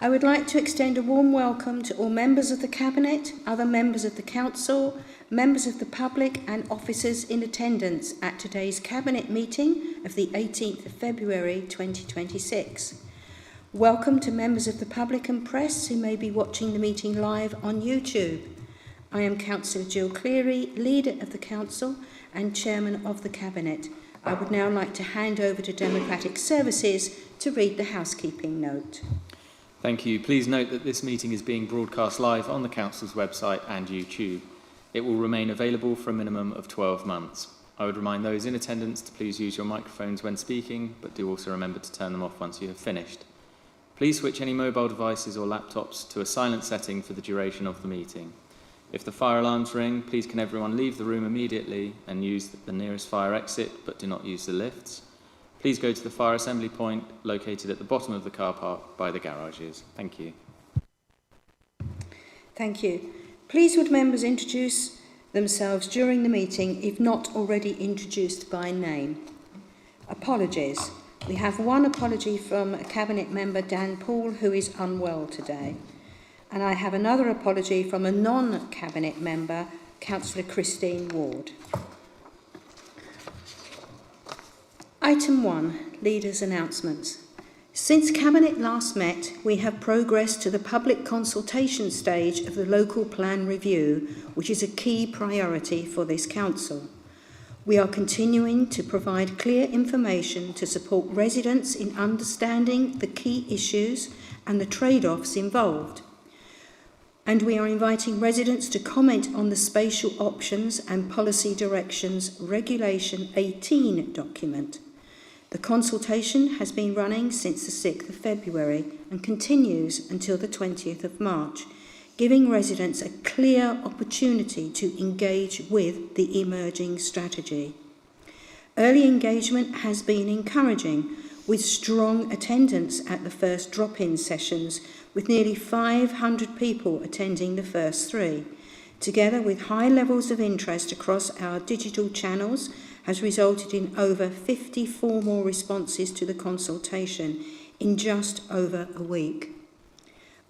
I would like to extend a warm welcome to all members of the Cabinet, other members of the Council, members of the public and officers in attendance at today's Cabinet meeting of the 18th of February 2026. Welcome to members of the public and press who may be watching the meeting live on YouTube. I am Councillor Jill Cleary, Leader of the Council and Chairman of the Cabinet. I would now like to hand over to Democratic Services to read the housekeeping note. Thank you. Please note that this meeting is being broadcast live on the Council's website and YouTube. It will remain available for a minimum of 12 months. I would remind those in attendance to please use your microphones when speaking, but do also remember to turn them off once you have finished. Please switch any mobile devices or laptops to a silent setting for the duration of the meeting. If the fire alarms ring, please can everyone leave the room immediately and use the nearest fire exit, but do not use the lifts. Please go to the fire assembly point located at the bottom of the car park by the garages. Thank you. Thank you. Please would members introduce themselves during the meeting if not already introduced by name. Apologies. We have one apology from a Cabinet member, Dan Paul, who is unwell today. And I have another apology from a non-Cabinet member, Councillor Christine Ward. Item 1, Leaders' Announcements. Since Cabinet last met, we have progressed to the public consultation stage of the local plan review, which is a key priority for this Council. We are continuing to provide clear information to support residents in understanding the key issues and the trade-offs involved. And we are inviting residents to comment on the Spatial Options and Policy Directions Regulation 18 document. The consultation has been running since the 6th of February and continues until the 20th of March, giving residents a clear opportunity to engage with the emerging strategy. Early engagement has been encouraging, with strong attendance at the first drop-in sessions, with nearly 500 people attending the first 3. Together with high levels of interest across our digital channels, has resulted in over 54 more responses to the consultation in just over a week.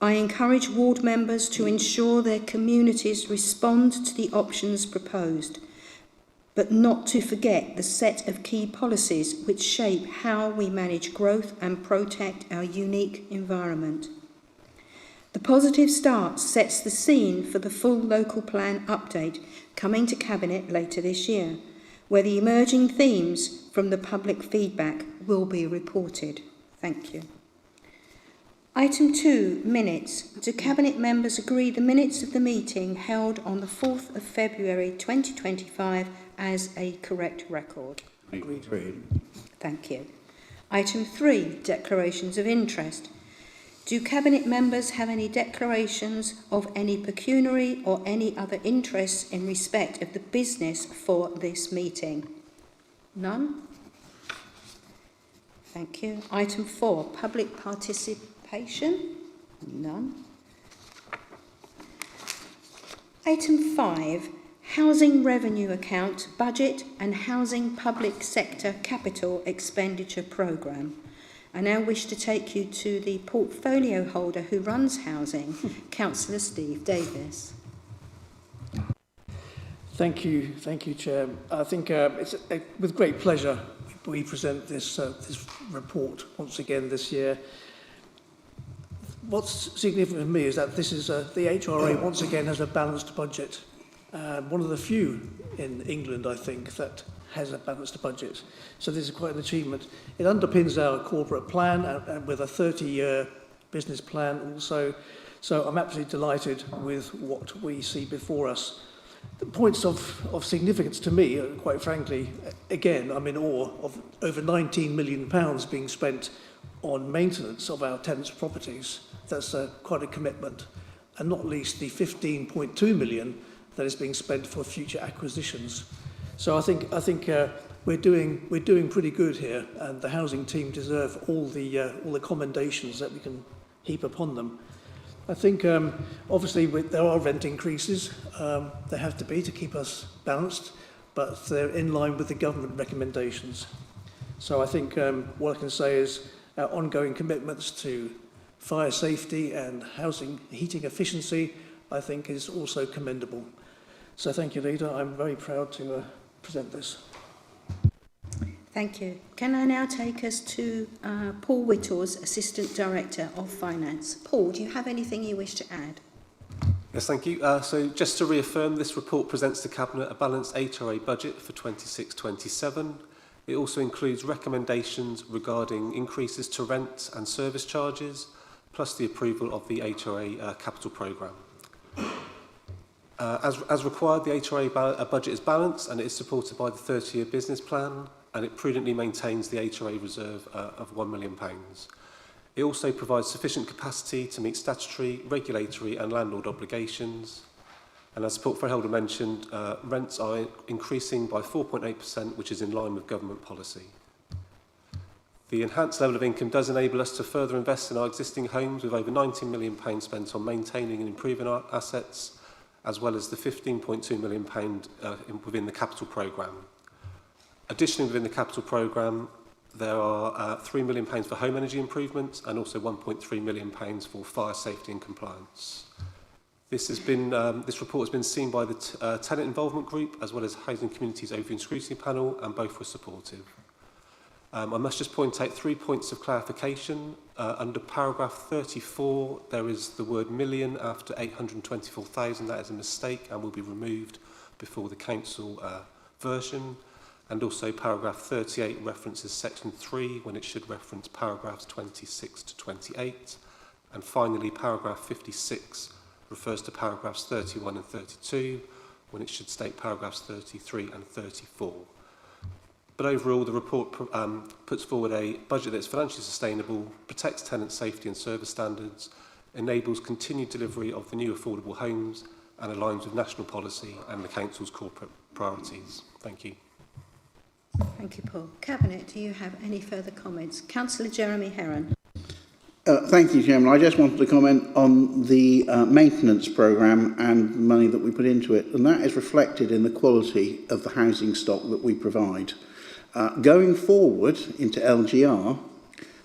I encourage ward members to ensure their communities respond to the options proposed, but not to forget the set of key policies which shape how we manage growth and protect our unique environment. The positive start sets the scene for the full local plan update coming to Cabinet later this year, where the emerging themes from the public feedback will be reported. Thank you. Item 2, Minutes. Do Cabinet members agree the minutes of the meeting held on the 4th of February 2025 as a correct record? Agreed. Thank you. Item 3, Declarations of Interest. Do Cabinet members have any declarations of any pecuniary or any other interests in respect of the business for this meeting? None? Thank you. Item 4, Public Participation. None. Item 5, Housing Revenue Account, Budget and Housing Public Sector Capital Expenditure Programme. I now wish to take you to the portfolio holder who runs housing, Councillor Steve Davis. Thank you, Chair. I think it's with great pleasure we present this report once again this year. What's significant to me is that this is the HRA once again has a balanced budget. One of the few in England, I think, that has a balanced budget. So this is quite an achievement. It underpins our corporate plan and with a 30-year business plan also. So I'm absolutely delighted with what we see before us. The points of significance to me, quite frankly, again, I'm in awe of over £19 million being spent on maintenance of our tenants' properties. That's quite a commitment. And not least the 15.2 million that is being spent for future acquisitions. So I think we're doing pretty good here, and the housing team deserve all the commendations that we can heap upon them. I think obviously there are rent increases. There have to be to keep us balanced, but they're in line with the government recommendations. So I think what I can say is our ongoing commitments to fire safety and housing heating efficiency, I think is also commendable. So thank you, Leader. I'm very proud to present this. Thank you. Can I now take us to Paul Whittles, Assistant Director of Finance? Paul, do you have anything you wish to add? Yes, thank you. So just to reaffirm, this report presents to Cabinet a balanced HRA budget for 26-27. It also includes recommendations regarding increases to rent and service charges, plus the approval of the HRA capital programme. As required, the HRA budget is balanced and it is supported by the 30-year business plan, and it prudently maintains the HRA reserve of £1 million. It also provides sufficient capacity to meet statutory, regulatory and landlord obligations. And as the portfolio holder mentioned, rents are increasing by 4.8%, which is in line with government policy. The enhanced level of income does enable us to further invest in our existing homes, with over £19 million spent on maintaining and improving our assets, as well as the £15.2 million within the capital programme. Additionally, within the capital programme, there are £3 million for home energy improvements and also £1.3 million for fire safety and compliance. This report has been seen by the Tenant Involvement Group as well as Housing Communities Overview and Scrutiny Panel, and both were supportive. I must just point out 3 points of clarification. Under paragraph 34, there is the word million after 824,000. That is a mistake and will be removed before the council version. And also paragraph 38 references section 3 when it should reference paragraphs 26 to 28. And finally, paragraph 56 refers to paragraphs 31 and 32 when it should state paragraphs 33 and 34. But overall, the report puts forward a budget that is financially sustainable, protects tenant safety and service standards, enables continued delivery of the new affordable homes, and aligns with national policy and the Council's corporate priorities. Thank you. Thank you, Paul. Cabinet, do you have any further comments? Councillor Jeremy Heron. Thank you, Chairman. I just wanted to comment on the maintenance programme and the money that we put into it, and that is reflected in the quality of the housing stock that we provide. Going forward into LGR,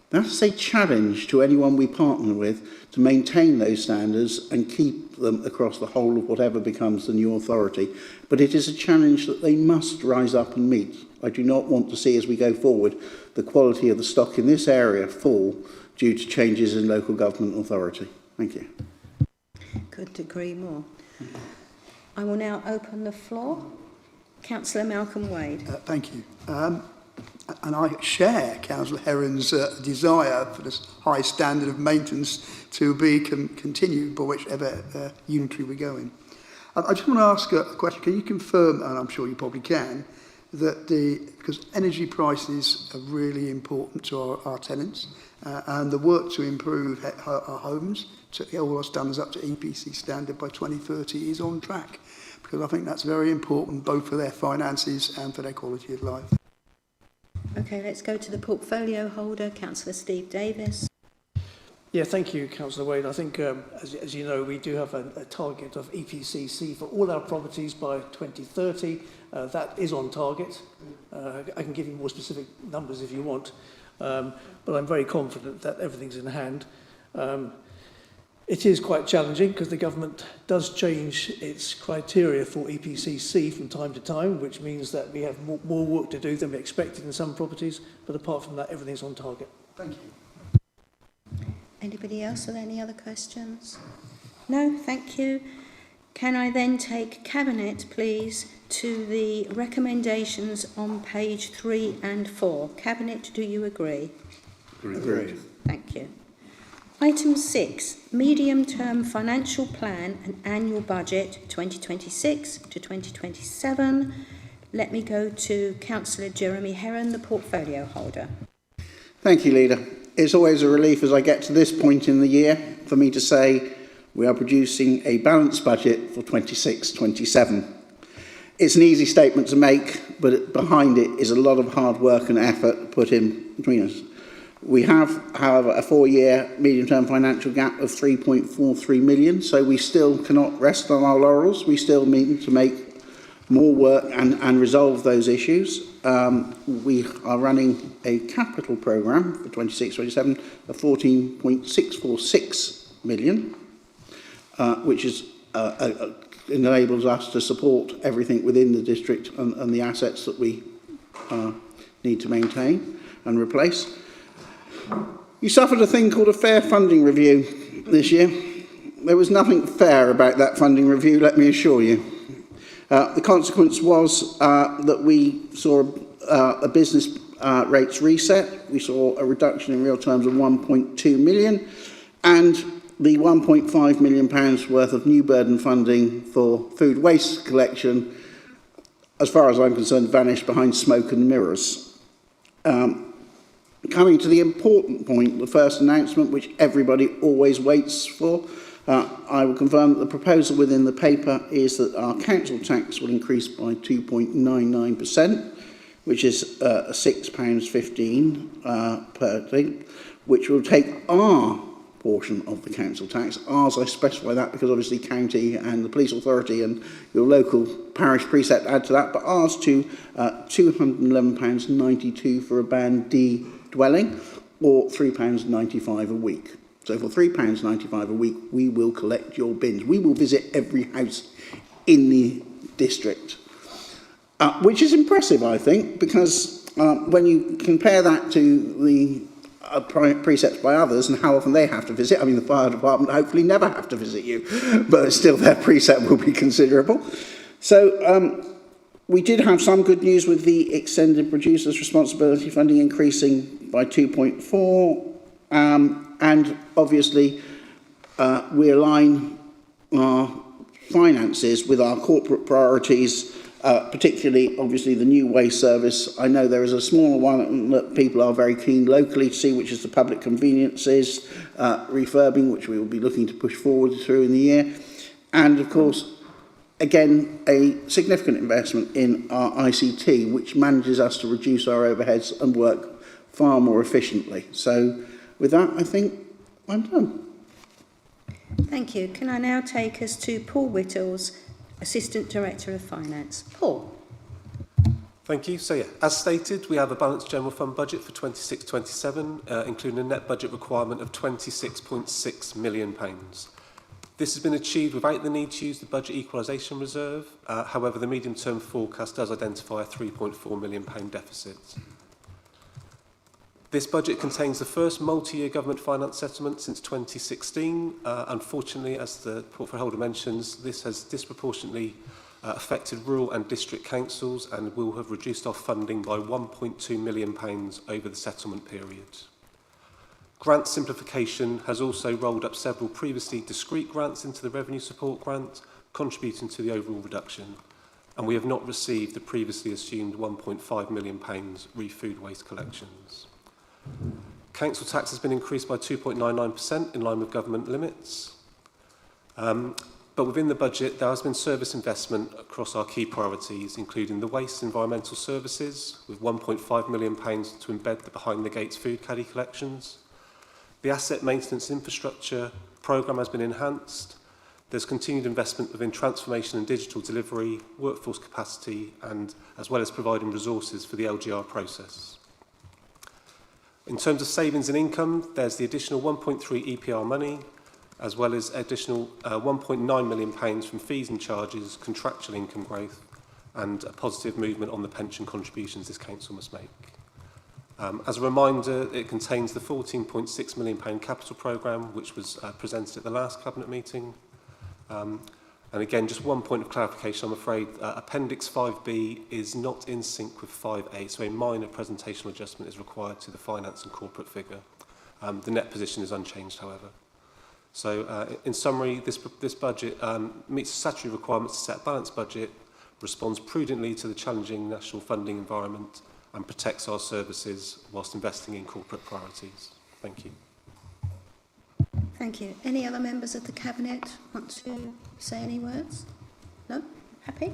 that's a challenge to anyone we partner with to maintain those standards and keep them across the whole of whatever becomes the new authority. But it is a challenge that they must rise up and meet. I do not want to see, as we go forward, the quality of the stock in this area fall due to changes in local government authority. Thank you. Couldn't agree more. I will now open the floor. Councillor Malcolm Wade. Thank you. And I share Councillor Heron's desire for this high standard of maintenance to be continued by whichever unitary we go in. I just want to ask a question. Can you confirm, and I'm sure you probably can, that because energy prices are really important to our tenants, and the work to improve our homes, to get all our standards up to EPC standard by 2030 is on track, because I think that's very important both for their finances and for their quality of life. Okay, let's go to the portfolio holder, Councillor Steve Davis. Yeah, thank you, Councillor Wade. I think, as you know, we do have a target of EPC-C for all our properties by 2030. That is on target. I can give you more specific numbers if you want, but I'm very confident that everything's in hand. It is quite challenging because the government does change its criteria for EPC-C from time to time, which means that we have more work to do than we expected in some properties, but apart from that, everything's on target. Thank you. Anybody else with any other questions? No, thank you. Can I then take Cabinet, please, to the recommendations on page 3 and 4? Cabinet, do you agree? Agreed. Thank you. Item 6, Medium-Term Financial Plan and Annual Budget 2026 to 2027. Let me go to Councillor Jeremy Heron, the portfolio holder. Thank you, Leader. It's always a relief as I get to this point in the year for me to say we are producing a balanced budget for 26-27. It's an easy statement to make, but behind it is a lot of hard work and effort put in between us. We have, however, a 4-year medium-term financial gap of 3.43 million, so we still cannot rest on our laurels. We still need to make more work and resolve those issues. we are running a capital programme for 26-27 of 14.646 million, which is enables us to support everything within the district and the assets that we need to maintain and replace. You suffered a thing called a fair funding review this year. There was nothing fair about that funding review, let me assure you. The consequence was that we saw a business rates reset. We saw a reduction in real terms of 1.2 million, and the £1.5 million worth of new burden funding for food waste collection, as far as I'm concerned, vanished behind smoke and mirrors. Coming to the important point, the first announcement, which everybody always waits for, I will confirm that the proposal within the paper is that our council tax will increase by 2.99%, which is £6.15 per thing, which will take our portion of the council tax. Ours, I specify that because obviously county and the police authority and your local parish precept add to that, but ours to £211.92 for a Band D dwelling, or £3.95 a week. So for £3.95 a week, we will collect your bins. We will visit every house in the district, which is impressive, I think, because when you compare that to the precepts by others and how often they have to visit, I mean, the fire department hopefully never have to visit you, but still their precept will be considerable. So we did have some good news with the extended producer's responsibility funding increasing by 2.4, and obviously we align our finances with our corporate priorities, particularly obviously the new waste service. I know there is a smaller one that people are very keen locally to see, which is the public conveniences refurbing, which we will be looking to push forward through in the year. And of course, again, a significant investment in our ICT, which manages us to reduce our overheads and work far more efficiently. So with that, I think I'm done. Thank you. Can I now take us to Paul Whittles, Assistant Director of Finance. Paul. Thank you. So yeah, as stated, we have a balanced general fund budget for 26-27, including a net budget requirement of £26.6 million. This has been achieved without the need to use the budget equalisation reserve. However, the medium-term forecast does identify a £3.4 million deficit. This budget contains the first multi-year government finance settlement since 2016. Unfortunately, as the portfolio holder mentions, this has disproportionately affected rural and district councils and will have reduced our funding by £1.2 million over the settlement period. Grant simplification has also rolled up several previously discrete grants into the revenue support grant, contributing to the overall reduction. And we have not received the previously assumed £1.5 million re-food waste collections. Council tax has been increased by 2.99% in line with government limits. But within the budget, there has been service investment across our key priorities, including the waste environmental services, with £1.5 million to embed the behind the gates food caddy collections. The asset maintenance infrastructure programme has been enhanced. There's continued investment within transformation and digital delivery, workforce capacity, and as well as providing resources for the LGR process. In terms of savings and income, there's the additional 1.3 EPR money, as well as additional £1.9 million from fees and charges, contractual income growth, and a positive movement on the pension contributions this council must make. As a reminder, it contains the £14.6 million capital programme, which was presented at the last Cabinet meeting. And again, just one point of clarification, I'm afraid, Appendix 5B is not in sync with 5A, so a minor presentational adjustment is required to the finance and corporate figure. The net position is unchanged, however. So, in summary, this budget meets the statutory requirements to set a balanced budget, responds prudently to the challenging national funding environment, and protects our services whilst investing in corporate priorities. Thank you. Thank you. Any other members of the Cabinet want to say any words? No? Happy?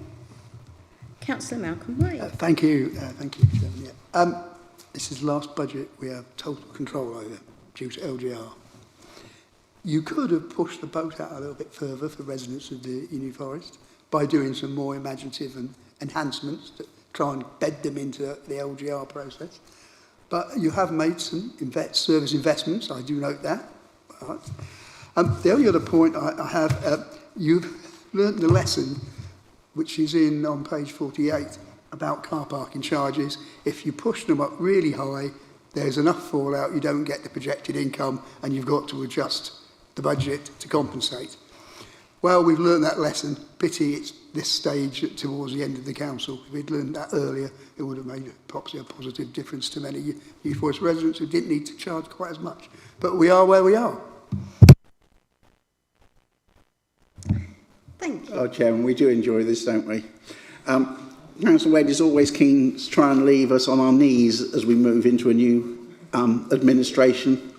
Councillor Malcolm Wade. Thank you, Chairman. Yeah. This is the last budget we have total control over due to LGR. You could have pushed the boat out a little bit further for residents of the New Forest by doing some more imaginative and enhancements try and bed them into the LGR process. But you have made some service investments, I do note that. Right. The only other point I have, you've learnt the lesson, which is on page 48, about car parking charges. If you push them up really high, there's enough fallout, you don't get the projected income, and you've got to adjust the budget to compensate. Well, we've learned that lesson. Pity it's this stage towards the end of the council. If we'd learned that earlier, it would have made possibly a positive difference to many New Forest residents who didn't need to charge quite as much. But we are where we are. Thank you. Oh, Chairman, we do enjoy this, don't we? Councillor Wade is always keen to try and leave us on our knees as we move into a new administration.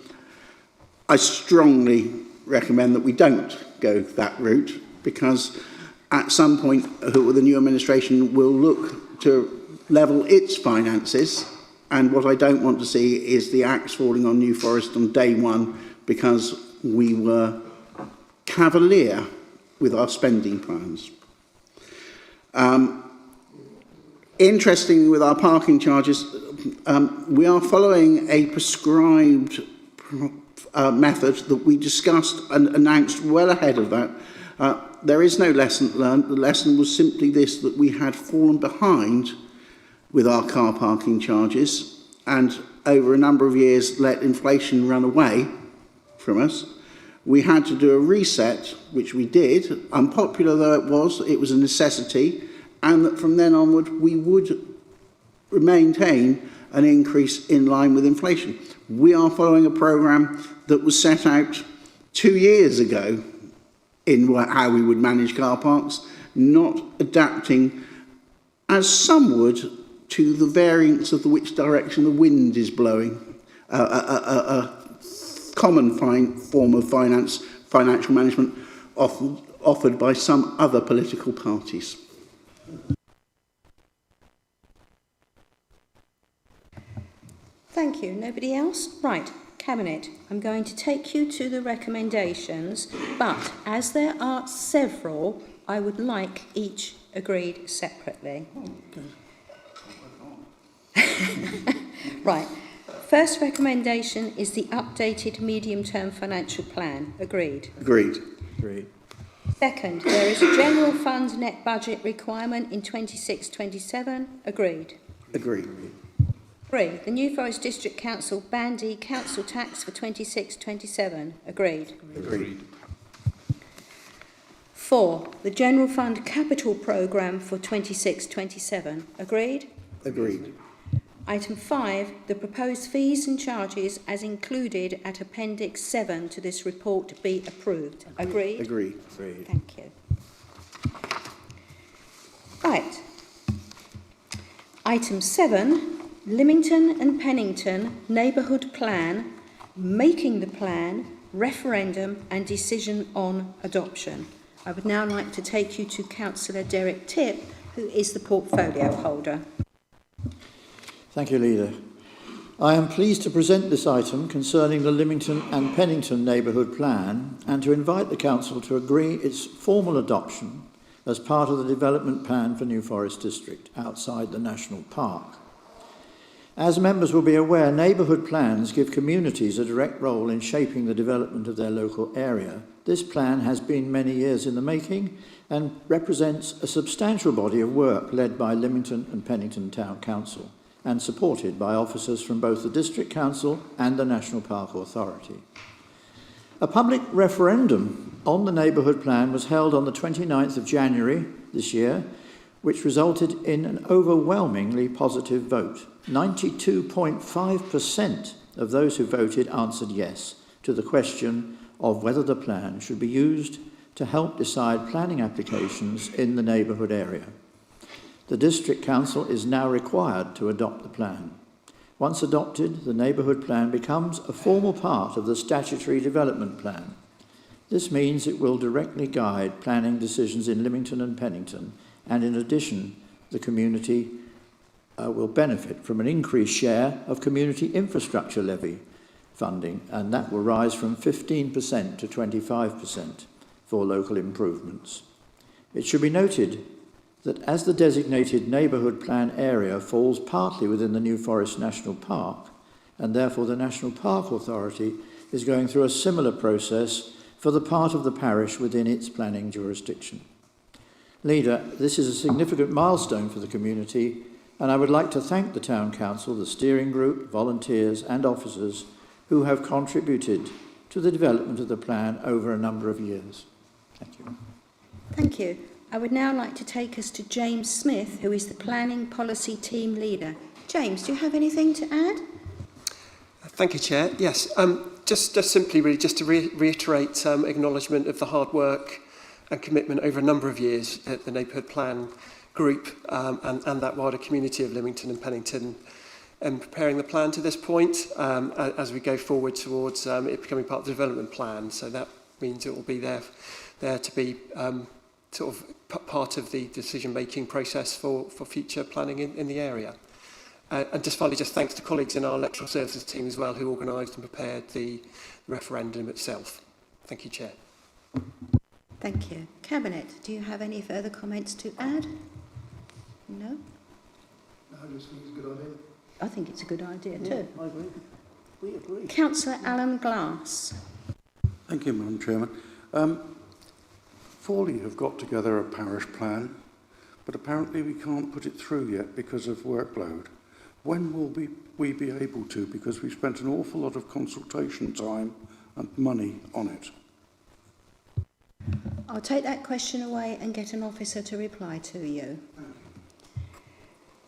I strongly recommend that we don't go that route, because at some point the new administration will look to level its finances, and what I don't want to see is the axe falling on New Forest on day one because we were cavalier with our spending plans. Interestingly, with our parking charges, we are following a prescribed method that we discussed and announced well ahead of that. There is no lesson learned. The lesson was simply this, that we had fallen behind with our car parking charges and over a number of years let inflation run away from us. We had to do a reset, which we did. Unpopular though it was a necessity, and that from then onward we would maintain an increase in line with inflation. We are following a programme that was set out 2 years ago in how we would manage car parks, not adapting, as some would, to the variance of which direction the wind is blowing. A common form of financial management offered by some other political parties. Thank you. Nobody else? Right. Cabinet, I'm going to take you to the recommendations, but as there are several, I would like each agreed separately. Right. First recommendation is the updated medium-term financial plan. Agreed? Agreed. Agreed. Second, there is a general fund net budget requirement in 26-27. Agreed? Agreed. 3. The New Forest District Council Bandy Council Tax for 26-27. Agreed? Agreed. 4. The General Fund Capital Programme for 26-27. Agreed? Agreed. Item 5. The proposed fees and charges as included at Appendix 7 to this report be approved. Agreed? Agreed. Agreed. Thank you. Right. Item 7. Lymington and Pennington Neighbourhood Plan, making the plan, referendum and decision on adoption. I would now like to take you to Councillor Derek Tipp, who is the portfolio holder. Thank you, Leader. I am pleased to present this item concerning the Lymington and Pennington Neighbourhood Plan and to invite the Council to agree its formal adoption as part of the development plan for New Forest District outside the National Park. As members will be aware, neighbourhood plans give communities a direct role in shaping the development of their local area. This plan has been many years in the making and represents a substantial body of work led by Lymington and Pennington Town Council and supported by officers from both the District Council and the National Park Authority. A public referendum on the neighbourhood plan was held on the 29th of January this year, which resulted in an overwhelmingly positive vote. 92.5% of those who voted answered yes to the question of whether the plan should be used to help decide planning applications in the neighbourhood area. The District Council is now required to adopt the plan. Once adopted, the neighbourhood plan becomes a formal part of the statutory development plan. This means it will directly guide planning decisions in Lymington and Pennington, and in addition, the community will benefit from an increased share of community infrastructure levy funding, and that will rise from 15% to 25% for local improvements. It should be noted that as the designated neighbourhood plan area falls partly within the New Forest National Park, and therefore the National Park Authority is going through a similar process for the part of the parish within its planning jurisdiction. Leader, this is a significant milestone for the community, and I would like to thank the Town Council, the steering group, volunteers and officers who have contributed to the development of the plan over a number of years. Thank you. Thank you. I would now like to take us to James Smith, who is the Planning Policy Team Leader. James, do you have anything to add? Thank you, Chair. Yes, just simply really just to reiterate acknowledgement of the hard work and commitment over a number of years at the Neighbourhood Plan Group and that wider community of Lymington and Pennington in preparing the plan to this point as we go forward towards it becoming part of the development plan. So that means it will be there to be sort of part of the decision-making process for future planning in the area. And just finally, just thanks to colleagues in our electoral services team as well who organised and prepared the referendum itself. Thank you, Chair. Thank you. Cabinet, do you have any further comments to add? No? I just think it's a good idea. I think it's a good idea too. I agree. We agree. Councillor Alan Glass. Thank you, Madam Chairman. Fawley have got together a parish plan, but apparently we can't put it through yet because of workload. When will we be able to? Because we spent an awful lot of consultation time and money on it. I'll take that question away and get an officer to reply to you.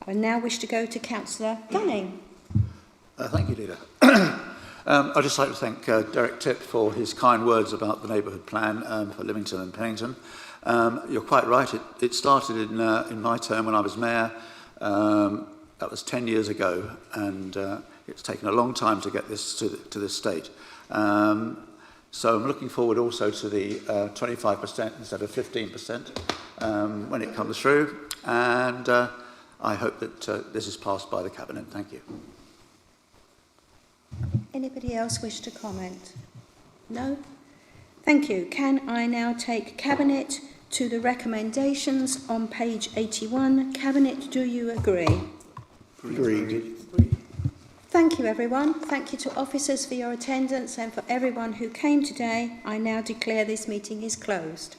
I now wish to go to Councillor Gunning. Thank you, Leader. I'd just like to thank Derek Tipp for his kind words about the neighbourhood plan for Lymington and Pennington. You're quite right, it started in my term when I was mayor. That was 10 years ago, and it's taken a long time to get this to this state. So I'm looking forward also to the 25% instead of 15% when it comes through, and I hope that this is passed by the Cabinet. Thank you. Anybody else wish to comment? No? Thank you. Can I now take Cabinet to the recommendations on page 81? Cabinet, do you agree? Agreed. Thank you, everyone. Thank you to officers for your attendance and for everyone who came today. I now declare this meeting is closed.